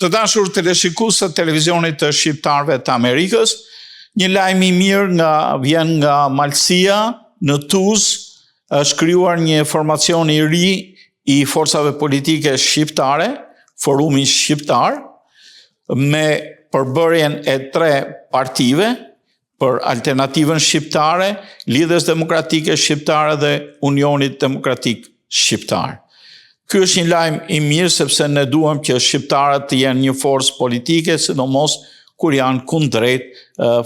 Të dashur teleshikues të televizionit të shqiptarëve të Amerikës, një lajm i mirë vjen nga Malësia. Në Tuzë është krijuar një formacion i ri i forcave politike shqiptare, Forumi Shqiptar, me përbërjen e 3 partive për Alternativën Shqiptare, Lidhjes Demokratike Shqiptare dhe Unionit Demokratik Shqiptar. Ky është një lajm i mirë sepse ne duam që shqiptarët të jenë një forcë politike, sidomos kur janë kundrejt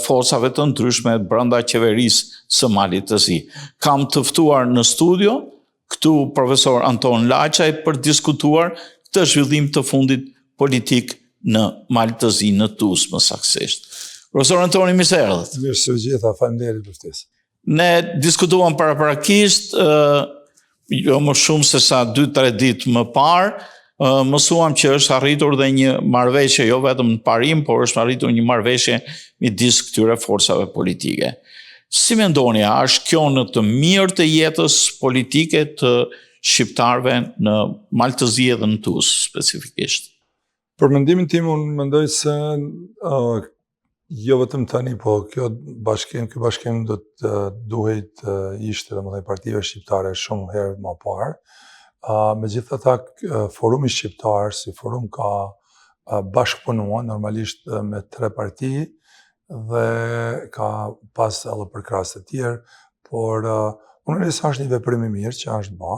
forcave të ndryshme brenda qeverisë së Malit të Zi. Kam të ftuar në studio këtu profesor Anton Laçaj për diskutuar këtë zhvillim të fundit politik në Malin të Zi, në Tuzë më saktësisht. Profesor Antoni, mirë se erdhët. Mirë se u gjeta, faleminderit për ftesën. Ne diskutuam paraprakisht jo më shumë se sa 2-3 ditë më parë, mësuam që është arritur dhe një marrëveshje, jo vetëm në parim, por është arritur një marrëveshje midis këtyre forcave politike. Si mendoni, a është kjo në të mirë të jetës politike të shqiptarëve në Malë të Zi dhe në Tuzë specifikisht? Për mendimin tim, unë mendoj se jo vetëm tani, po ky bashkim do të duhet ishte domethënë partive shqiptare shumë herë më parë. Megjithatë, Forumi Shqiptar si forum ka bashkëpunuar normalisht me 3 parti dhe ka pas edhe përkrahas të tjerë, por unë sa është një veprim i mirë që është bë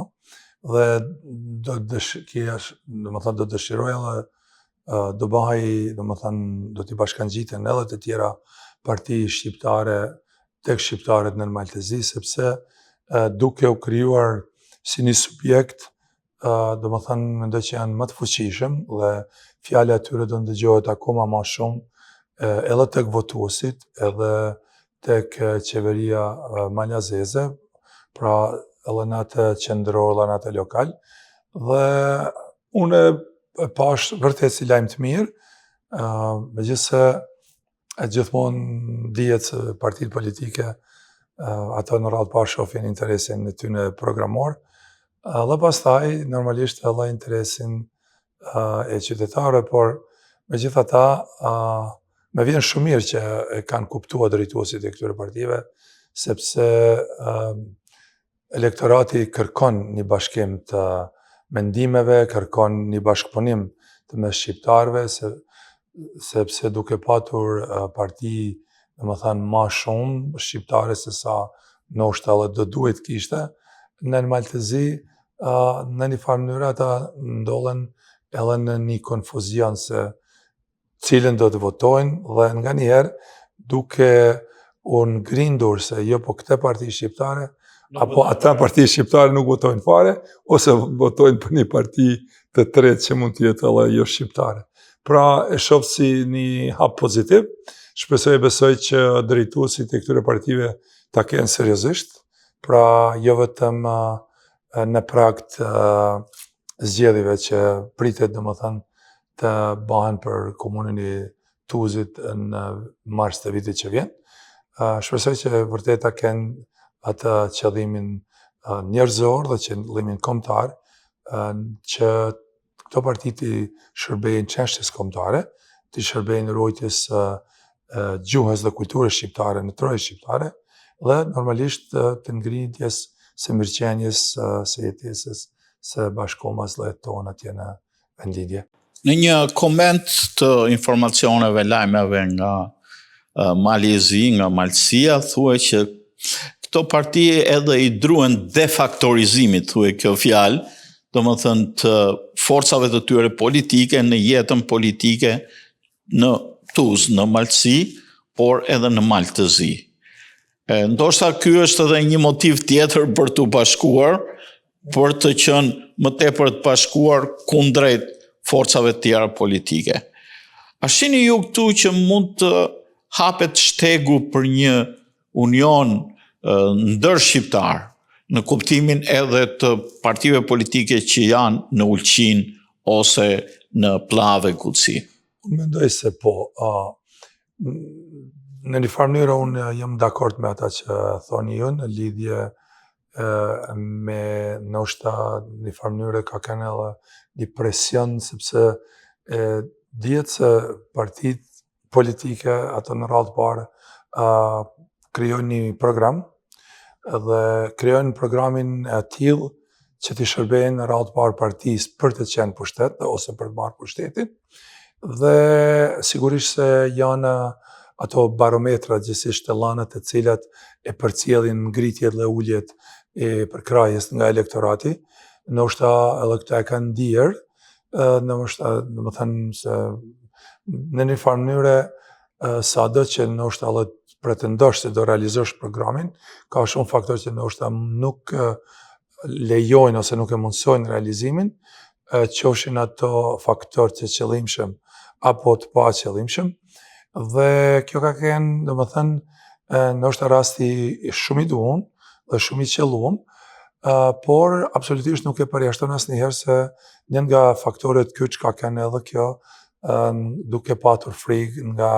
dhe do dëshiroj edhe do bëhej, do t'i bashkangjiten edhe të tjera parti shqiptare tek shqiptarët në Malë të Zi, sepse duke u krijuar si një subjekt, mendoj që janë më të fuqishëm dhe fjala e tyre do ndëgjohet akoma më shumë edhe tek votuesit, edhe tek qeveria malazeze, pra edhe në atë qendror dhe në atë lokal. Dhe unë pash vërtet si lajm të mirë, megjithse gjithmonë dihet se partitë politike ato në radhë parë shohin interesin e tyre programor, dhe pastaj normalisht edhe interesin e qytetarëve, por megjithatë më vjen shumë mirë që e kanë kuptuar drejtuesit e këtyre partive, sepse elektorati kërkon një bashkim të mendimeve, kërkon një bashkëpunim të mes shqiptarëve, sepse duke patur parti, domethënë më shumë shqiptare se sa ndoshta edhe do duhet kishte, në Malë të Zi, në një farë mënyrë ata ndodhen edhe në një konfuzion se cilën do të votojnë dhe nganjëherë duke u ngrindur se jo po këtë parti shqiptare, apo ata parti shqiptare nuk votojnë fare, ose votojnë për një parti të tretë që mund të jetë edhe jo shqiptare. Pra e shoh si një hap pozitiv, shpresoj e besoj që drejtuesit e këtyre partive ta kenë seriozisht, pra jo vetëm në prag të zgjedhjeve që pritet domethënë të bëhen për komunën e Tuzit në mars të vitit që vjen. Shpresoj që vërtet ta kenë atë qëllimin njerëzor dhe qëllimin kombëtar, që këto parti të shërbejnë çështjes kombëtare, të shërbejnë ruajtjes gjuhës dhe kulturës shqiptare në trojë shqiptare, dhe normalisht të ngritjes së mirëqenies së jetesës së bashkuesve tonë atje në vendlidhje. Në një koment të informacioneve, lajmeve nga Mali i Zi, nga Malësia, thuhet që këto parti edhe i druen defaktorizimit, thuhet kjo fjalë, domethënë të forcave të tyre politike në jetën politike në Tuzë, në Malësi, por edhe në Malë të Zi. Ndoshta ky është edhe një motiv tjetër për të bashkuar, për të qenë më tepër të bashkuar kundrejt forcave të tjera politike. A shihni ju këtu që mund të hapet shtegu për një union ndër shqiptar, në kuptimin edhe të partive politike që janë në Ulqin ose në Pllave Kuci? Unë mendoj se po. Në një farë mënyrë unë jam dakord me ata që thoni ju në lidhje me ndoshta në një farë mënyrë ka kanë edhe një presion, sepse Dihet se partitë politike, ato në radhë parë, krijojnë një program dhe krijojnë programin e tillë që t'i shërbejnë në radhë parë partisë për të qenë pushtet ose për të marrë pushtetin. Dhe sigurisht se janë ato barometra gjithsesi llanët e cilat e përcjellin ngritjet dhe uljet e përkrahjes nga elektorati. Ndoshta edhe këta e kanë ndier, domethënë se në një farë mënyre sado që ndoshta edhe pretendosh se do realizosh programin, ka shumë faktorë që ndoshta nuk lejojnë ose nuk e mundsojnë realizimin, qofshin ato faktorë të qëllimshëm apo të pa qëllimshëm, dhe kjo ka qenë, domethënë, ndoshta rasti shumë i duhur dhe shumë i qelluar, por absolutisht nuk e përjashton asnjëherë se një nga faktorët kyç ka qenë edhe kjo, duke patur frikë nga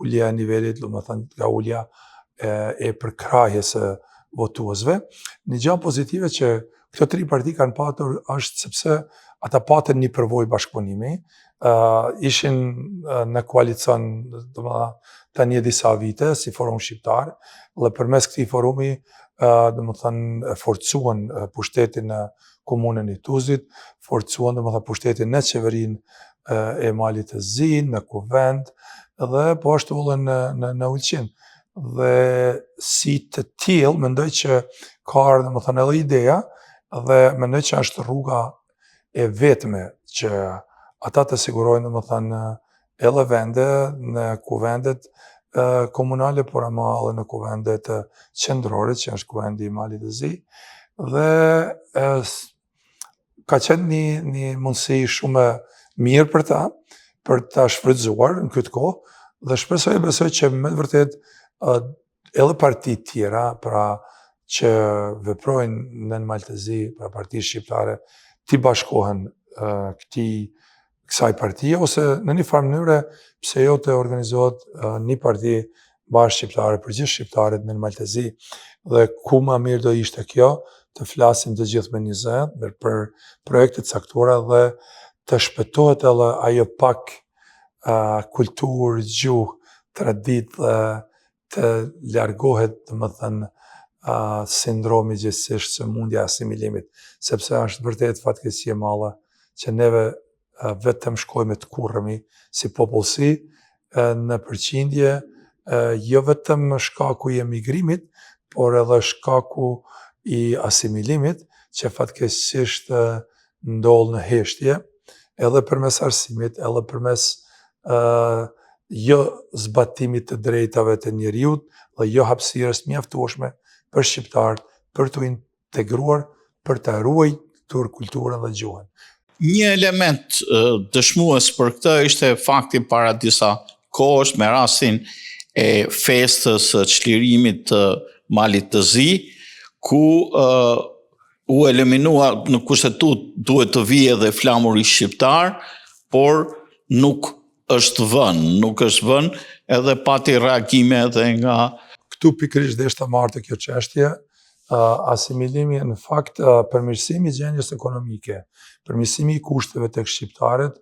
ulja e nivelit, domethënë nga ulja e përkrahjes së votuesve. Një gjë pozitive që këto tri parti kanë patur është sepse ata patën një përvojë bashkëpunimi, ishin në koalicion tani disa vite si Forum Shqiptar, dhe përmes këtij forumi domethënë forcuan pushtetin në komunën e Tuzit, forcuan domethënë pushtetin në qeverinë e Malit të Zi, në Kuvend, dhe po ashtu edhe në Ulqin. Dhe si të tillë mendoj që ka domethënë edhe ideja dhe mendoj që është rruga e vetme që ata të sigurojnë domethënë edhe vende në kuvendet komunale, por ama edhe në kuvendet qendrore, që është kuvendi i Malit të Zi, dhe ka qenë një mundësi shumë mirë për ta, për ta shfrytzuar në këtë kohë, dhe besoj që me të vërtet edhe partitë tjera, pra që veprojnë në Malë të Zi, pra partitë shqiptare, t'i bashkohen kësaj partije, ose në një farë mënyre pse jo të organizohet një parti bashkë shqiptare për gjithë shqiptarët në Malë të Zi, dhe ku ma mirë do ishte kjo, të flasim të gjithë me një zë, për projekte të caktuara dhe të shpëtohet edhe ajo pak kulturë, gjuhë, traditë dhe të largohet, domethënë, sindromi gjithsesi sëmundja e asimilimit, sepse është vërtet fatkeqësi e madhe që neve vetëm shkojmë të kurrëmi si popullsi në përqindje, jo vetëm shkaku i emigrimit, por edhe shkaku i asimilimit, që fatkeqësisht ndodh në heshtje, edhe përmes arsimit, edhe përmes jo zbatimit të drejtave të njeriut dhe jo hapësirës mjaftueshme për shqiptarët për të integruar, për të ruajtur kulturën dhe gjuhën. Një element dëshmues për këtë ishte fakti para disa kohësh me rastin e festës së çlirimit të Malit të Zi, ku u eliminua në kushtetutë duhet të vijë edhe flamuri shqiptar, por nuk është vënë, edhe pati reagime edhe nga... Këtu pikërisht deshta marrë të kjo çështje, asimilimi në fakt përmirësimi i gjendjes ekonomike, përmirësimi i kushteve tek shqiptarët,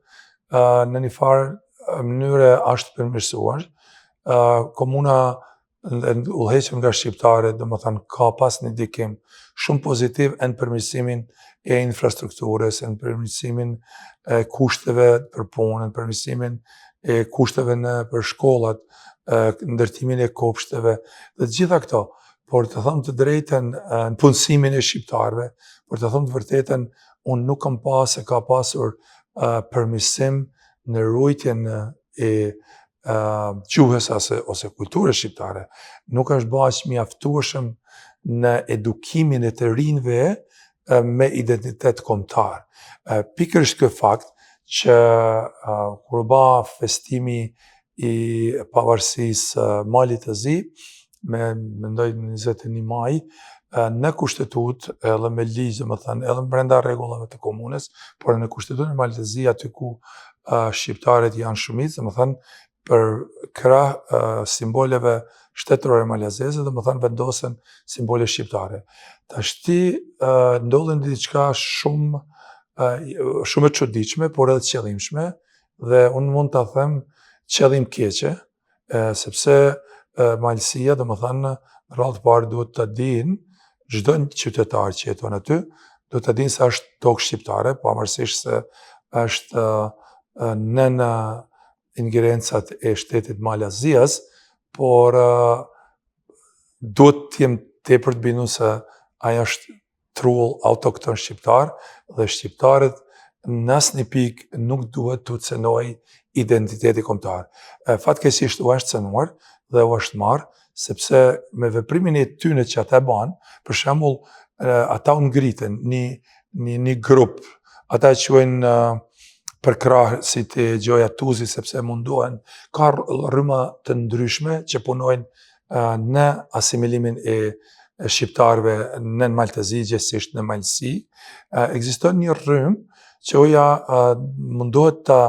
në një farë mënyre është përmirësuar. Komuna udhëhequr nga shqiptarët, domethënë ka pas një ndikim shumë pozitiv në përmirësimin e infrastrukturës, në përmirësimin e kushteve për punën, përmirësimin e kushteve për shkollat, ndërtimin e kopshteve, dhe gjitha këto, por të them të drejtën në punësimin e shqiptarëve, por të them të vërtetën, unë nuk kam pas se ka pasur përmirësim në ruajtjen e gjuhës ose kulturës shqiptare. Nuk është bashkë mjaftueshëm në edukimin e të rinjve me identitet kombëtar. Pikërisht ky fakt që kur u bë festimi i pavarësisë Malit të Zi, mendoj 21 maj, në kushtetutë edhe me ligj, domethënë edhe brenda rregullave të komunës, por në kushtetutë e Malit të Zi, aty ku shqiptarët janë shumicë, domethënë për krah simboleve shtetërore malazeze, domethënë vendosen simbole shqiptare. Tashti ndodhen diçka shumë e çuditshme, por edhe të qëllimshme, dhe unë mund të them qëllim keqe, sepse malësia, dhe më thënë, në radhë parë duhet të dinë, çdo qytetar që jeton aty, duhet të dinë se është tokë shqiptare, pavarësisht se është në ingerencat e shtetit Malazias, por duhet të jem tepër të bindur se ai është trull autokton shqiptar dhe shqiptarët në asnjë pikë nuk duhet të cënoj identiteti kombëtar. Fatkeqësisht u është cënuar dhe u është marrë, sepse me veprimin e tyre që ata banë, për shembull, ata u ngritën një grup, ata quajnë përkrahësit e Gjoja Tuzi, sepse mundohen, ka rryma të ndryshme që punojnë në asimilimin e shqiptarëve në Maltezi, gjithsesi në Malësi. Ekziston një rrymë që mundohet të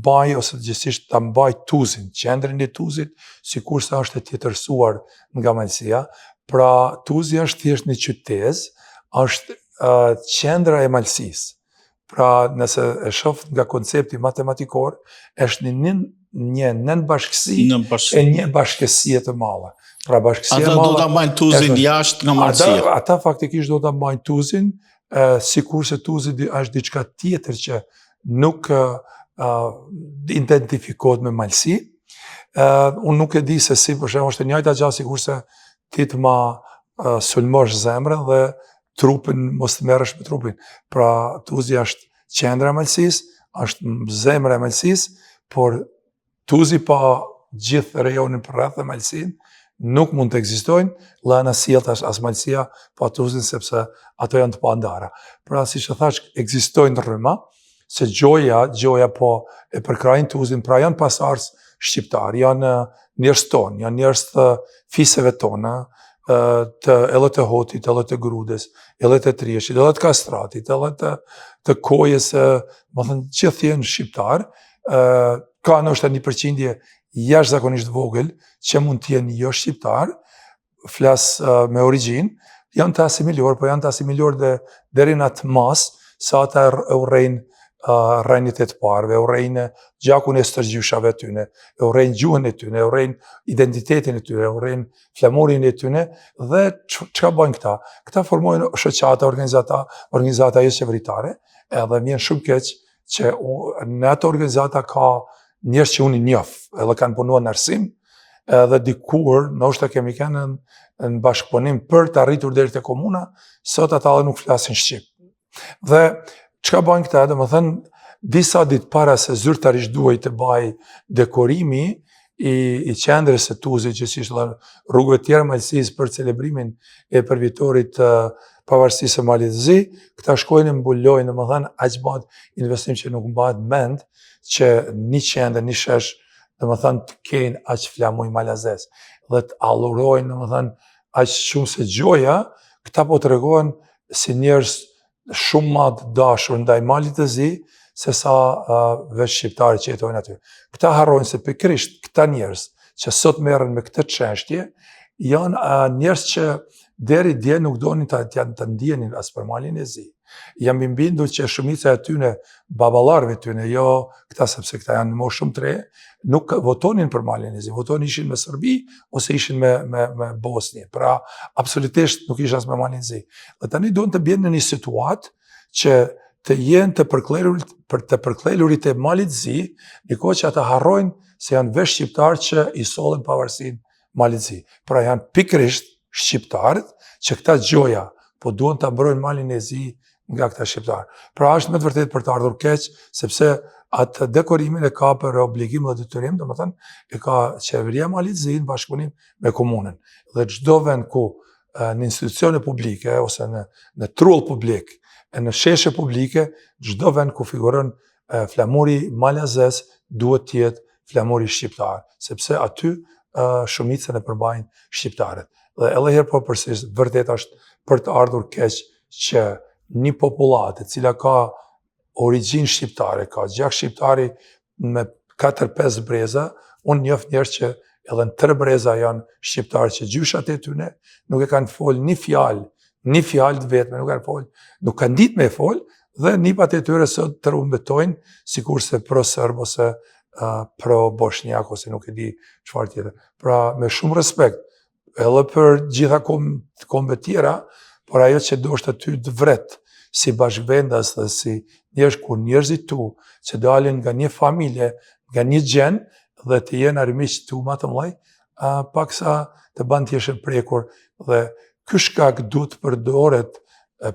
baj ose gjithsesi ta mbaj Tuzin, qendrin e Tuzit, sikur se është e tjetërsuar nga Malësia. Pra Tuzi është thjesht një qytet, është qendra e Malësisë. Pra nëse e shoh nga koncepti matematikor, është një nënbashkësi e një bashkësie të madhe. Pra bashkësia e madhe. Ata do ta mbajnë Tuzin jashtë nga Malësia. Ata faktikisht do ta mbajnë Tuzin, sikur se Tuzi është diçka tjetër që nuk identifikohet me Malësi. Unë nuk e di se si, për shembull, është e njëjta gjë sikur se ti të ma sulmosh zemrën dhe trupin mos të merresh me trupin. Pra Tuzi është qendra e Malësisë, është zemra e Malësisë, por Tuzi pa gjithë rajonin përreth e Malësinë nuk mund të ekzistojnë, lëna sjellët as Malësia pa Tuzin, sepse ato janë të pandara. Pra siç e thash, ekzistojnë rryma, se Gjoja po e përkrajnë Tuzin, pra janë pasardhës shqiptar, janë njerëz tonë, janë njerëz të fiseve tona, edhe të Hotit, edhe të Grudes, edhe të Trieshit, edhe të Kastratit, edhe të Kojës, më thënë, gjithë janë shqiptar, ka ndoshta një përqindje jashtëzakonisht vogël që mund të jenë jo shqiptar, flas me origjinë, janë të asimiluar, po janë të asimiluar deri në atë mas, sa ata e urrejnë rrënjët e të parëve, e urrejnë gjakun e stërgjyshave tyne, e urrejnë gjuhën e tyne, e urrejnë identitetin e tyne, e urrejnë flamurin e tyne, dhe çka bëjnë këta? Këta formojnë shoqata, organizata jo qeveritare, edhe vjen shumë keq që në ato organizata ka njerëz që unë i njoh, edhe kanë punuar në arsim, edhe dikur, ndoshta kemi kanë në bashkëpunim për të arritur deri te komuna, sot ata edhe nuk flasin shqip. Dhe çka bën këta, domethënë, disa ditë para se zyrtarisht duhej të baj dekorimi i qendrës së Tuzit, që si ishte rrugëve tjera Malësisë për celebrimin e përvjetorit të pavarësisë së Malëzi, këta shkojnë mbulojnë, domethënë, aq bëhet investim që nuk mbahet mend që një qendër, një shesh, domethënë të kenë aq flamuj malazes dhe të allurojnë, domethënë, aq shumë se Gjoja, këta po tregohen si njerëz shumë më të dashur ndaj Malit të Zi, se sa veç shqiptarë që jetojnë aty. Këta harrojnë se pikërisht këta njerëz që sot merren me këtë çështje, janë njerëz që deri dje nuk donin të ndjenin as për Malin e Zi. Jam i bindur që shumica e tyre, baballarëve tyre, jo këta sepse këta janë në moshë shumë të re, nuk votonin për Malin e Zi, votonin ishin me Serbi ose ishin me Bosnjë. Pra, absolutisht nuk ishin as me Malin e Zi. Dhe tani duhen të bjenë në një situatë që të jenë të përklelurit e Malit Zi, niko që ata harrojnë se janë veç shqiptarë që i sollen pavarësinë Malit Zi. Pra janë pikërisht shqiptarët që këta Gjoja, po duhen të mbrojnë Malin e Zi nga këta shqiptarë. Pra është me të vërtet për të ardhur keq, sepse atë dekorimin e ka për obligim dhe detyrim, domethënë e ka qeveria Malit Zi në bashkëpunim me komunën. Dhe çdo vend ku në institucione publike ose në trull publik, në sheshe publike, çdo vend ku figuron flamuri malazes duhet të jetë flamuri shqiptar, sepse aty shumicën e përmbajnë shqiptarët. Dhe edhe herë po përsëris, vërtet është për të ardhur keq që një popullatë e cila ka origjinë shqiptare, ka gjak shqiptari me 4-5 breza, unë njoh njerëz që edhe në 3 breza janë shqiptarë që gjyshat e tyre nuk e kanë folë një fjalë të vetme, nuk kanë folë, nuk kanë ditë me folë, dhe nipat e tyre sot të rumbetojnë, sikurse pro-serb ose pro-boshnjak ose nuk e di çfarë tjetër. Pra me shumë respekt, edhe për gjitha kombet tjera, por ajo që do është aty të vret, si bashkëvendas dhe si njerëzit tu, që dalin nga një familje, nga një gjen, dhe të jenë armiq tu më të mëdhenj, paksa të ban të jesh e prekur dhe ky shkak duhet të përdoret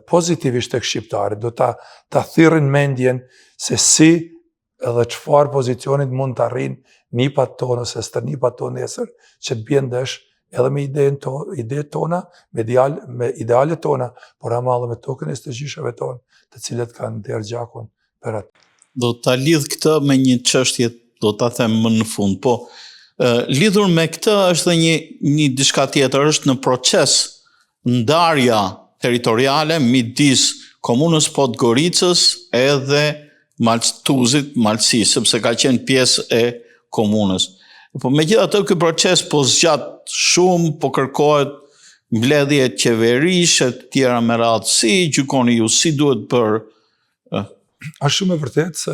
pozitivisht tek shqiptarët, do ta thirrin mendjen se si edhe çfarë pozicionit mund të arrijnë nipat tonë ose stërnipat tonë nesër, që të bien ndesh edhe me ideët tona, me idealet tona, por ama edhe me tokën e stërgjishave tonë, të cilët kanë derë gjakun për atë. Do ta lidh këtë me një çështje, do ta them më në fund, po lidhur me këtë është dhe një diçka tjetër, është në proces ndarja territoriale midis komunës Podgoricës edhe Tuzit, Malësisë, sepse ka qenë pjesë e komunës. Po megjithatë ky proces po zgjat shumë, po kërkohet mbledhje qeverishe të tjera me radhë, si gjykoni ju, si duhet bërë? Është shumë e vërtetë se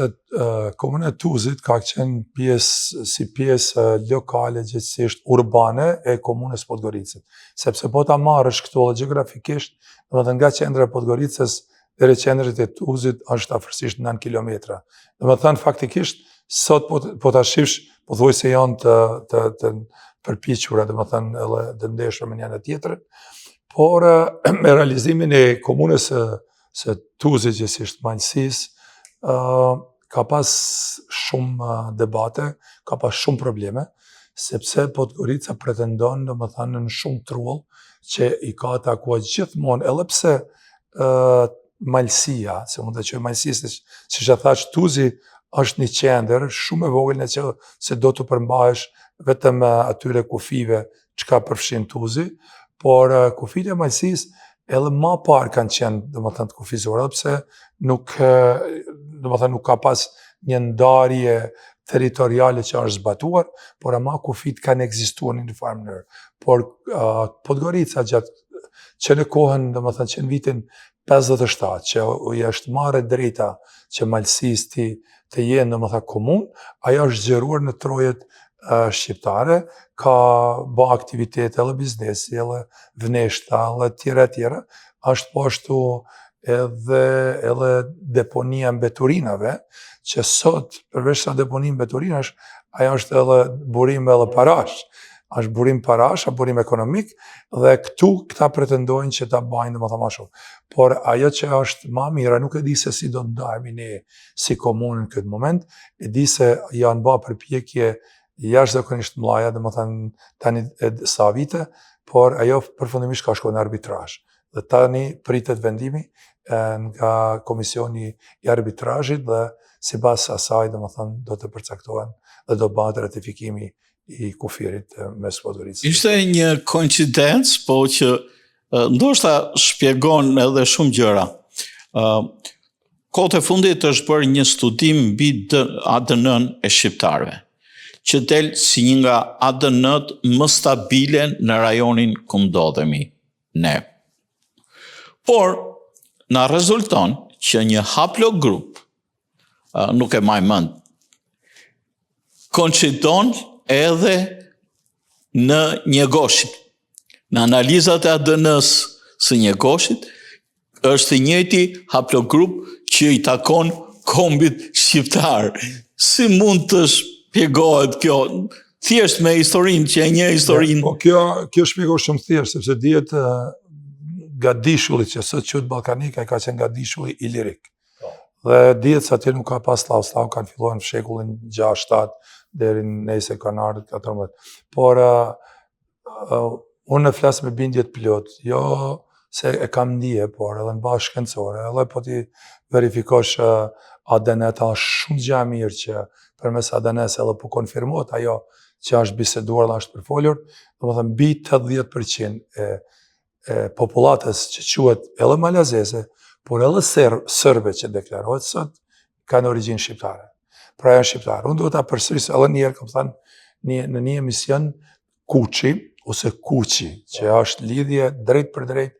komuna e Tuzit ka qenë si pjesë lokale, gjithsesi urbane e komunës Podgoricës. Sepse po ta marrësh këtu edhe gjeografikisht, domethënë nga qendra e Podgoricës deri qendrit e Tuzit është afërsisht 9 kilometra. Domethënë faktikisht sot po ta shihsh, pothuajse janë të përpiqura, domethënë edhe të ndeshur me njëra tjetrën, por me realizimin e komunës së Tuzit, gjithsesi Malësisë, ka pas shumë debate, ka pas shumë probleme, sepse Podgorica pretendon, domethënë në shumë trull, që i ka atakuar gjithmonë, edhe pse Malësia, se mund të quaj Malësisë, siç e thash, Tuzi është një qendër shumë e vogël, në që se do të përmbahesh vetëm atyre kufive çka përfshin Tuzi, por kufit e Malësisë edhe më parë kanë qenë, domethënë, të kufizore, edhe pse nuk ka pas një ndarje territoriale që është zbatuar, por ama kufit kanë ekzistuar në një farë mënyrë. Por Podgorica që në kohën, domethënë, që në vitin 57, që i është marrë drejta që Malësisë të jenë, domethënë, komunë, ajo është zgjeruar në trojet shqiptare, ka bë aktivitete edhe biznesi, edhe vneshta, edhe tjera, është po ashtu edhe deponia mbeturinave, që sot, përveç sa deponia mbeturinash, ajo është edhe burim edhe parash. Është burim parash, burim ekonomik, dhe këta pretendojnë që ta bajnë domethënë më shumë. Por ajo që është më mira, nuk e di se si do të ndajemi ne si komunë në këtë moment, e di se janë bërë përpjekje jashtëzakonisht mëdha, domethënë tani sa vite, por ajo përfundimisht ka shkuar në arbitrazh. Dhe tani pritet vendimi nga Komisioni i Arbitrazhit dhe sipas asaj, domethënë, do të përcaktohen dhe do bëhet ratifikimi i kufirit mes Podgoricës. Ishte një koincidencë, po që ndoshta shpjegon edhe shumë gjëra. Kohët e fundit është bërë një studim mbi ADN-n e shqiptarëve, që del si një nga ADN-t më stabile në rajonin ku ndodhemi ne. Por na rezulton që një haplogrup, nuk e maj mend, koincidon edhe në Njegoshit. Në analizat e ADN-s së Njegoshit, është i njëjti haplogrup që i takon kombit shqiptar. Si mund të shpjegohet kjo? Thjesht me historinë, që e një historinë. Po kjo shpjegohet shumë thjesht, sepse dihet gadishulli që sot quhet ballkanik, ai ka qenë gadishulli ilirik. Dhe dihet se atje nuk ka pas slav, kanë filluar në shekullin 6-7, deri nëse kanë ardhur 14. Por unë flas me bindje të plot, jo se e kam ndije, por edhe në bazë shkencore, edhe po ti verifikosh ADN-t, është shumë gjë e mirë që përmes ADN-s edhe po konfirmohet ajo që është biseduar dhe është përfolur, domethënë mbi 80% e popullatës që quhet edhe malazeze, por edhe serbe që deklarohet sot, kanë origjinë shqiptare. Pra janë shqiptarë. Unë duhet ta përsëris edhe një herë, kam thënë në një emision, Kuçi ose kuqi, që është lidhje drejt për drejt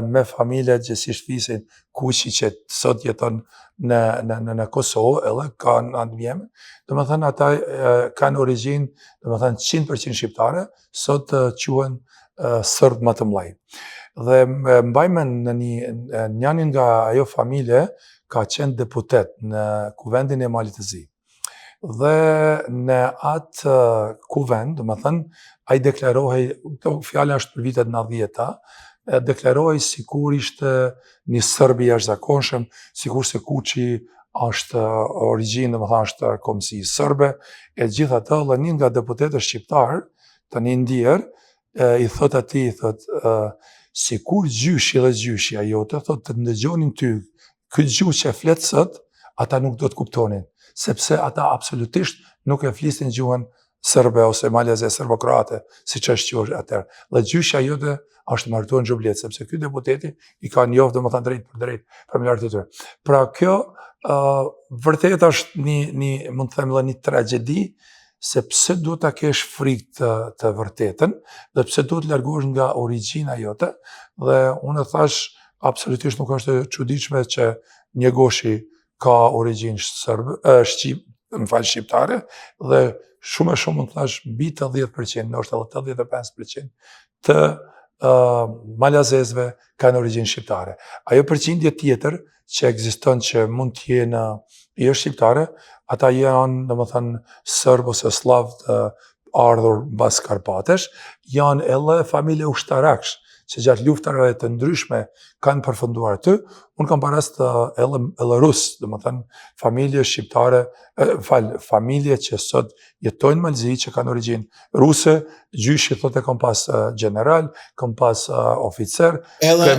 me familje gjithësisht fisin kuqi që sot jeton në Kosovë, edhe ka në Andvjeme. Dhe më thënë, ata kanë origjinë, dhe më thënë, 100% shqiptare, sot quhen Sërbë më të mlaj. Dhe mbajme në njënin nga ajo familje ka qenë deputet në kuvendin e Malit të Zi. Dhe në atë kuvend, dhe më thënë, a i deklarohej, fjallën është për vitet 90-ta, deklarohej sikur ishte një Sërbi jashtëzakonshëm, sikur se kuqi është origjinë, dhe më thënë, është komësi sërbe, e gjitha të dhe një nga deputetët shqiptarë, të një ndjerë, i thot ati, i thot, sikur gjyshi dhe gjyshja jote, thot të ndëgjonin ty, këtë gjuhë që e fletë sët, ata nuk do të kuptonin, sepse ata absolutisht nuk e flisnin gjuhën sërbe ose maljaze sërbokrate, si që është që atër. Dhe gjyshja jote është martuar në Xhublet, sepse ky deputeti i ka njohur domethënë drejt për drejt familjarët e tyre. Pra kjo vërtet është një mund të them një tragjedi, sepse duhet ta kesh frikë të vërtetën dhe pse duhet largohesh nga origjina jote, dhe unë thash absolutisht nuk është e çuditshme që një goshi ka origjinë shqiptare dhe shumë e shumë mund të thash mbi 80%, ndoshta edhe 85% të malazezve kanë origjinë shqiptare. Ajo përqindje tjetër që ekziston që mund të jenë jo shqiptare, ata janë domethënë serb ose slav të ardhur mbas Karpatesh, janë edhe familje ushtaraksh që gjatë luftave të ndryshme kanë përfunduar aty. Unë kam parast edhe rus, domethënë familje shqiptare, familje që sot jetojnë në Malzi, që kanë origjinë ruse, gjyshi thotë kam pas general, kam pas oficer. Edhe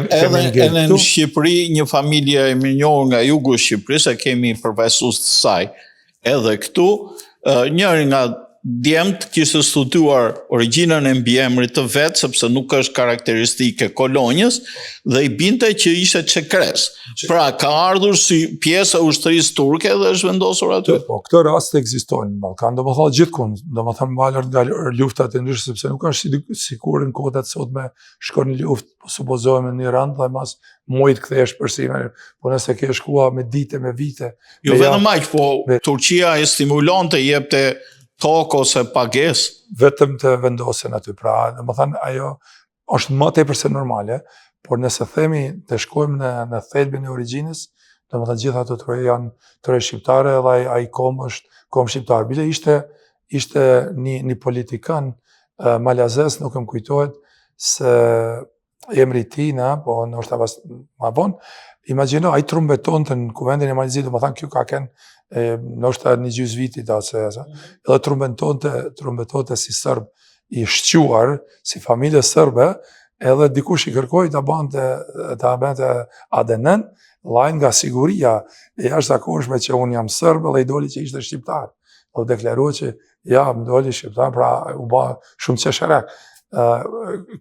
në Shqipëri një familje e mirënjohur nga jugu i Shqipërisë, kemi përfaqësues të saj. Edhe këtu njëri nga djemt kishte studuar origjinën e mbiemrit të vet, sepse nuk është karakteristike kolonjës, dhe i binte që ishte çekres. Pra ka ardhur si pjesë e ushtrisë turke dhe është vendosur aty. Po, këto raste ekzistojnë në Ballkan, domethënë gjithkund, domethënë malër nga luftat e ndryshme, sepse nuk është sikur në kohët e sotme shkon në luftë, supozohemi në Iran dhe mas muaj të kthehesh përsëri, po nëse ke shkuar me dite, me vite. Jo vetëm aq, po Turqia e stimulonte, jepte tokë ose pagesë. Vetëm të vendosen aty. Pra, domethënë ajo është më tepër se normale, por nëse themi të shkojmë në thelbin e origjinës, domethënë gjitha ato troje janë troje shqiptare dhe ai kom është kom shqiptar. Bile ishte një politikan malazes, nuk më kujtohet se emri i tij, po ndoshta më vonë, imagjino ai trumbetonte në kuvendin e Malzit, domethënë kjo ka qenë ndoshta një gjys vitit edhe trumbetonte si serb i shquar, si familje serbe, edhe dikush i kërkoi ta bante ADN-n, lajn nga siguria e jashtëzakonshme që unë jam serb dhe i doli që ishte shqiptar. Do deklaroi që ja, më doli shqiptar, pra u bë shumë qesharek.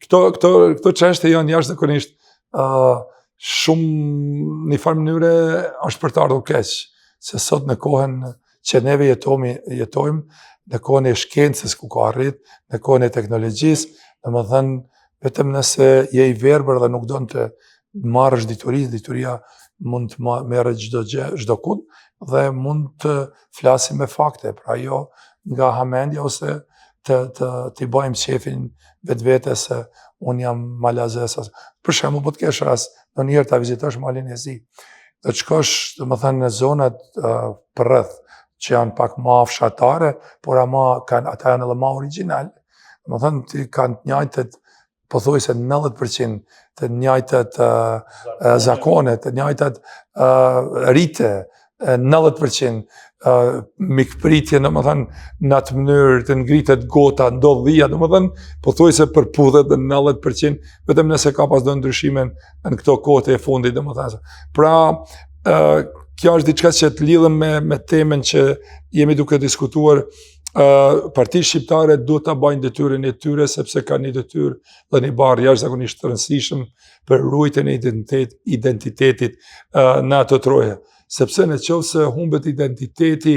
Këto çështje janë jashtëzakonisht shumë në farë mënyre është për të ardhur keq. Se sot në kohën që neve jetojmë, në kohën e shkencës ku ka arrit, në kohën e teknologjisë, domethënë vetëm nëse je i verbër dhe nuk don të marrësh dituria mund të merret çdo kund dhe mund të flasim me fakte, pra jo nga hamendja ose të bëjmë qefin vetes se unë jam malazes. Për shembull, po të kesh rast ndonjëherë ta vizitosh Malin e Zi, dhe të shkosh, domethënë, në zonat përreth që janë pak më fshatare, por ata janë edhe më origjinal. Domethënë, ti kanë të njëjtat, pothuajse 90% të njëjtat zakone, të njëjtat rite, 90% mikpritje, domethënë në atë mënyrë të ngritet gota, ndodh dhia, domethënë pothuajse përpudhet në 90%, vetëm nëse ka pas do ndryshime në këto kohë e fundit, domethënë. Pra, kjo është diçka që të lidhem me temën që jemi duke diskutuar. Partitë shqiptare duhet ta bëjnë detyrën e tyre, sepse kanë një detyrë dhe një barë jashtëzakonisht të rëndësishëm për ruajtjen e identitetit në ato troje. Sepse në qovë se humbet identiteti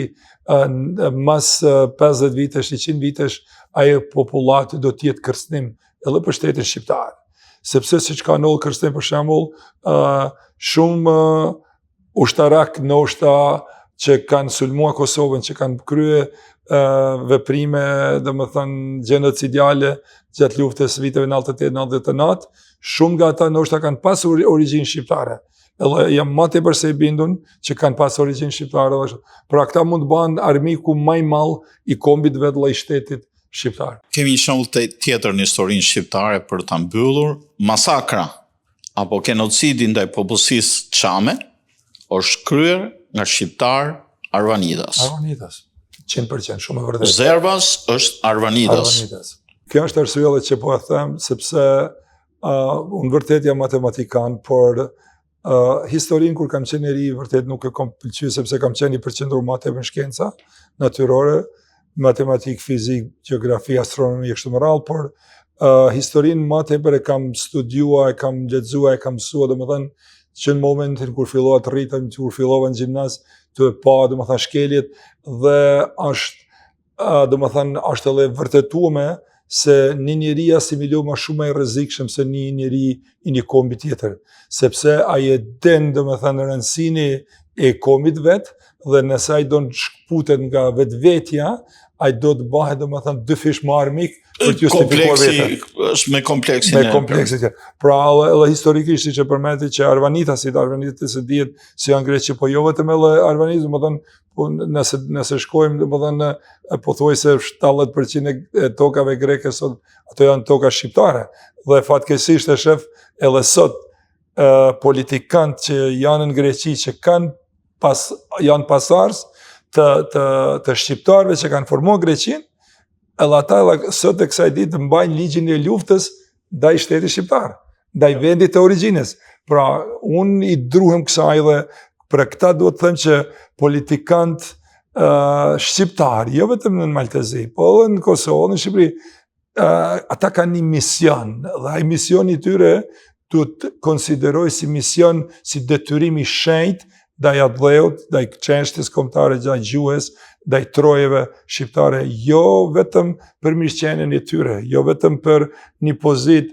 mas 50 vitesh, 100 vitesh, ajo populati do t'jetë kërcënim edhe për shtetin shqiptar. Sepse siç ka Noll Krstim për shembull, shumë ushtarak ndoshta që kanë sulmuar Kosovën, që kanë krye veprime, domethënë genocidiale gjatë luftës viteve 98-99, shumë nga ata ndoshta kanë pasur origjinë shqiptare. Edhe jam më tepër se i bindur që kanë pas origjinë shqiptare. Pra këta mund të banë armiku më i madh i kombit vetë lloj shtetit shqiptar. Kemi një shembull tjetër në historinë shqiptare për ta mbyllur, masakra apo genocidi ndaj popullsisë çame është kryer nga shqiptar Arvanidas. Arvanidas, 100%, shumë e vërtetë. Zervas është Arvanidas. Kjo është arsyeja që po e them, sepse unë vërtet jam matematikan, por historinë kur kam qenë i ri, vërtet nuk e kam pëlqyer sepse kam qenë i përqendruar më tepër në shkenca natyrore, matematik, fizik, gjeografi, astronomi e kështu me radhë, por historinë më tepër e kam studiuar, e kam lexuar, e kam mësuar, domethënë që në momentin kur fillova të rritem, kur fillova në gjimnaz, të pa, domethënë shkeljet, dhe është edhe vërtetuar se një njeri asimilohet më shumë i rrezikshëm se një njeri i një kombi tjetër, sepse ai e den domethënë rëndësinë e kombit vet, dhe nëse ai do të shkputet nga vetvetja, ai do të bëhet domethënë dy fish më armik për të justifikuar veten. Është me kompleksin. Me kompleksin. Pra edhe historikisht që përmendti që Arvanitas e dihet se janë greqë, po jo vetëm edhe Arvanitas, domethënë nëse shkojmë domethënë pothuajse 70% e tokave greke sot ato janë toka shqiptare. Dhe fatkeqësisht e shef edhe sot politikanët që janë në Greqi që janë pasardhës të shqiptarëve që kanë formuar Greqinë, edhe ata sot e kësaj ditë mbajnë ligjin e luftës ndaj shtetit shqiptar, ndaj vendit të origjinës. Pra, unë i druhem kësaj dhe për këta duhet të them që politikanët shqiptarë, jo vetëm në Maltezi, po edhe në Kosovë, në Shqipëri, ata kanë një mision, dhe ai misioni i tyre duhet të konsideroj si mision, si detyrim i shenjtë ndaj atdheut, ndaj çështjes kombëtare ndaj gjuhës, ndaj trojeve shqiptare, jo vetëm për mirëqenien e tyre, jo vetëm për një pozitë,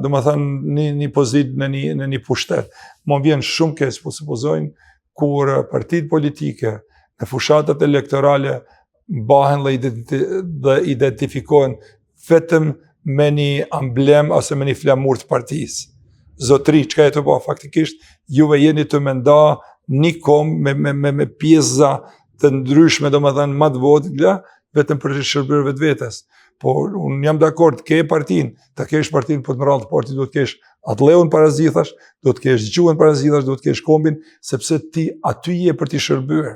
domethënë një pozitë në një pushtet. Më vjen shumë keq, po supozojnë kur partitë politike në fushatat elektorale mbahen dhe identifikohen vetëm me një amblem ose me një flamur të partisë. Zotri, çka e të bëj faktikisht, juve jeni të menda një kom me pjesa të ndryshme, domethënë më të vogla, vetëm për të shërbyer vetvetes. Por unë jam dakord, ke partinë, ta kesh partinë, po të në radhë parti do të kesh atleun parazithash, do të kesh gjuhën parazithash, do të kesh kombin, sepse ti aty je për t'i shërbyer.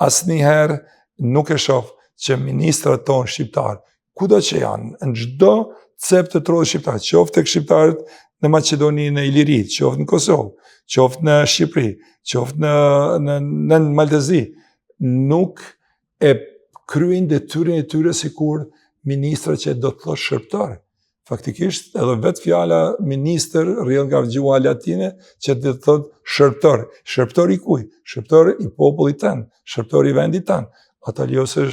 Asnjëherë nuk e shoh që ministrat tonë shqiptar, kudo që janë, në çdo cep të trodhë shqiptar, qoftë tek shqiptarët në Maqedoni, në Iliri, qoftë në Kosovë, qoftë në Shqipëri, qoftë në Maltezi, nuk e kryen detyrën e tyre sikur ministra që do të thotë shërbëtar. Faktikisht, edhe vetë fjala ministër rrjedh nga gjuha latine që do të thotë shërbëtar. Shërbëtar i kuj? Shërbëtar i popullit tanë, shërbëtar i vendit tanë. Ata jo se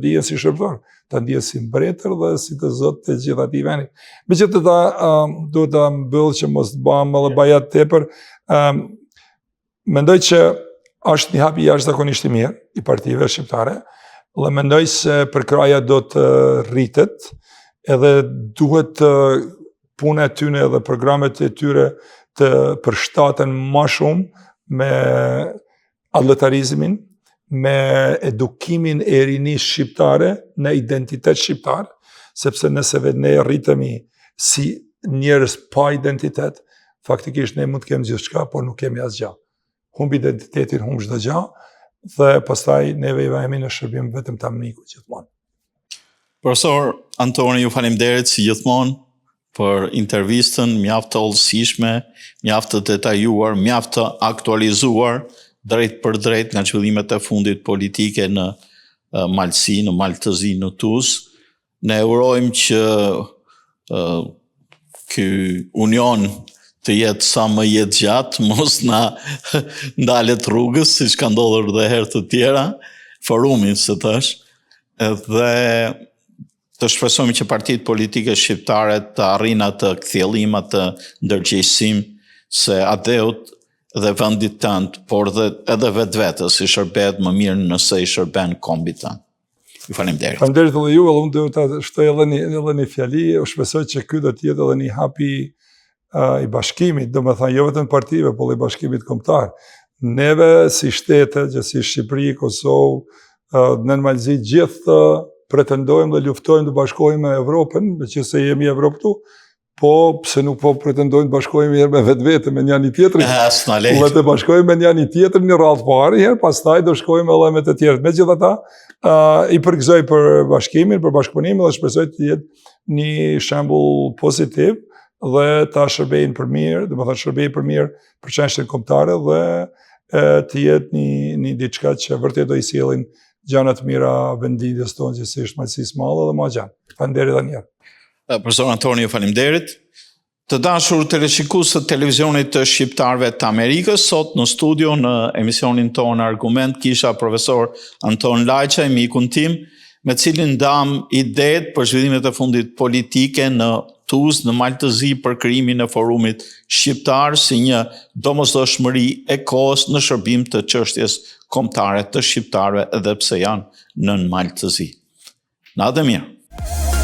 dihen si shërbëtar, ta ndihen si mbretër dhe si të zotë të gjithë atij vendit. Megjithatë, duhet ta mbyll që mos të bëhem edhe bajat tepër. Mendoj që është një hap i jashtëzakonisht i mirë i partive shqiptare, dhe mendoj se përkraja do të rritet, edhe duhet puna e tyre dhe programet e tyre të përshtaten më shumë me adllëtarizmin, me edukimin e rinisë shqiptare në identitet shqiptar, sepse nëse vetë ne rritemi si njerëz pa identitet, faktikisht ne mund të kemi gjithçka, por nuk kemi asgjë. Humbi identitetin, humb çdo gjë, dhe pastaj neve i vahemi në shërbim vetëm të amikut gjithmonë. Profesor Antoni, ju faleminderit si gjithmonë për intervistën mjaft të hollësishme, mjaft të detajuar, mjaft të aktualizuar drejt për drejt nga çellimet e fundit politike në Malsi, në Maltëzi, në Tuz. Ne urojmë që ky union të jetë sa më jetë gjatë, mos na ndalet rrugës, siç ka ndodhur dhe herë të tjera, forumi së tash, dhe të shpresojmë që partitë politike shqiptare të arrijnë atë kthjellim, atë ndërgjegjësim se adeut dhe vendit tënd, por edhe vetvetes i shërbehet më mirë nëse i shërben kombit tënd. Ju faleminderit. Faleminderit edhe ju, edhe unë do ta shtoj edhe një fjali, u shpresoj që ky do të jetë edhe një hap i bashkimit, domethënë jo vetëm partive, por i bashkimit kombëtar. Neve si shtete, si Shqipëri, Kosovë, në Malzi, gjithë pretendojmë dhe luftojmë të bashkohemi me Evropën, meqense jemi Evropë këtu, po pse nuk po pretendojmë të bashkohemi herë me vetvete me njëri tjetrin. Duhet të bashkohemi me njëri tjetrin në radhë parë, herë pastaj do shkojmë edhe me të tjerët. Megjithatë, i përgëzoj për bashkimin, për bashkëpunimin dhe shpresoj të jetë një shembull pozitiv dhe ta shërbejnë për mirë, domethënë shërbej për mirë për çështjen kombëtare dhe të jetë një diçka që vërtet do i sjellin gjëra të mira venditjes tonë, që si është Malësisë Madhe dhe më gjatë. Faleminderit edhe një herë. Profesor Antonio, faleminderit. Të dashur teleshikues të televizionit të shqiptarëve të Amerikës, sot në studio në emisionin tonë Argument kisha profesor Anton Lajçaj, mikun tim, me cilin ndam idetë për zhvillimet e fundit politike në Tuzë, në Maltëzi për krijimin e forumit shqiptar si një domosdoshmëri e kohës në shërbim të çështjes kombëtare të shqiptarëve edhe pse janë nën Maltëzi. Natë mirë.